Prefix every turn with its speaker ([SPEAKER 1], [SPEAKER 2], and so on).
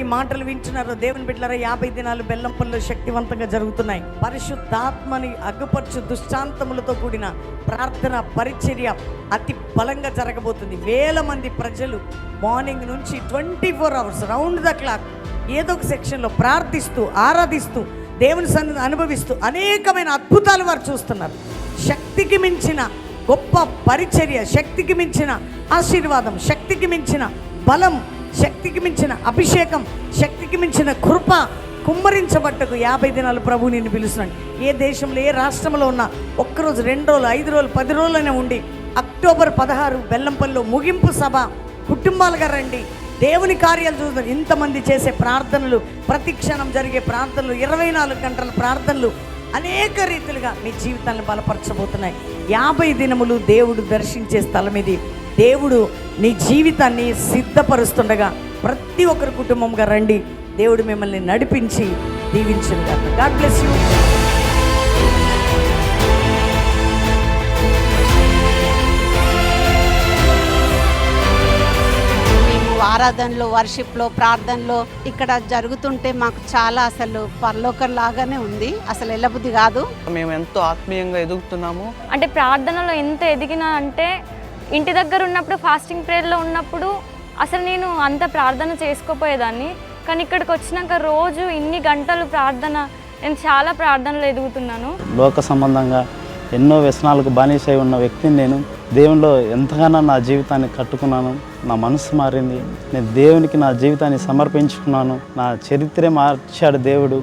[SPEAKER 1] ఈ మాటలు వింటున్నారో దేవుని బిడ్డలారా, 50 దినాలు బెల్లంపల్లిలో శక్తివంతంగా జరుగుతున్నాయి. పరిశుద్ధాత్మని అగ్గుపరచు దుష్టాంతములతో కూడిన ప్రార్థన పరిచర్య అతి బలంగా జరగబోతుంది. వేల మంది ప్రజలు మార్నింగ్ నుంచి 24 hours రౌండ్ ద క్లాక్ ఏదో ఒక సెక్షన్లో ప్రార్థిస్తూ, ఆరాధిస్తూ, దేవుని సన్నిధిని అనుభవిస్తూ అనేకమైన అద్భుతాలు వారు చూస్తున్నారు. శక్తికి మించిన గొప్ప పరిచర్య, శక్తికి మించిన ఆశీర్వాదం, శక్తికి మించిన బలం, శక్తికి మించిన అభిషేకం, శక్తికి మించిన కృప కుమ్మరించబట్టకు 50 దినాలు ప్రభు నిన్ను పిలుస్తున్నాడు. ఏ దేశంలో, ఏ రాష్ట్రంలో ఉన్నా ఒక్కరోజు, 2 రోజులు, 5 రోజులు, 10 రోజులైనా ఉండి అక్టోబర్ 16 బెల్లంపల్లిలో ముగింపు సభ, కుటుంబాలుగా రండి. దేవుని కార్యాలు చూస్తారు. ఇంతమంది చేసే ప్రార్థనలు, ప్రతి క్షణం జరిగే ప్రార్థనలు, 24 గంటల ప్రార్థనలు అనేక రీతిలుగా మీ జీవితాలను బలపరచబోతున్నాయి. 50 దినములు దేవుడు దర్శించే స్థలం ఇది. దేవుడు నీ జీవితాన్ని సిద్ధపరుస్తుండగా ప్రతి ఒక్కరి కుటుంబంగా రండి. దేవుడు మిమ్మల్ని నడిపించి దీవించును. God bless you.
[SPEAKER 2] ఆరాధనలో, వర్షిప్లో, ప్రార్థనలో ఇక్కడ జరుగుతుంటే మాకు చాలా అసలు పరలోకంలాగానే ఉంది. అసలు వెళ్ళబుద్ధి కాదు.
[SPEAKER 3] మేము ఎంతో ఆత్మీయంగా ఎదుగుతున్నాము.
[SPEAKER 4] అంటే ప్రార్థనలో ఎంత ఎదిగినా అంటే ఇంటి దగ్గర ఉన్నప్పుడు, ఫాస్టింగ్ ప్రేయర్లో ఉన్నప్పుడు అసలు నేను అంత ప్రార్థన చేసుకోపోయేదాన్ని. కానీ ఇక్కడికి వచ్చినాక రోజు ఇన్ని గంటలు ప్రార్థన, నేను చాలా ప్రార్థనలో ఎదుగుతున్నాను.
[SPEAKER 5] లోక సంబంధంగా ఎన్నో వ్యసనాలకు బానిసై ఉన్న వ్యక్తిని నేను. దేవునిలో ఎంతగానో నా జీవితాన్ని కట్టుకున్నాను. నా మనసు మారింది. నేను దేవునికి నా జీవితాన్ని సమర్పించుకున్నాను. నా చరిత్రే మార్చాడు దేవుడు.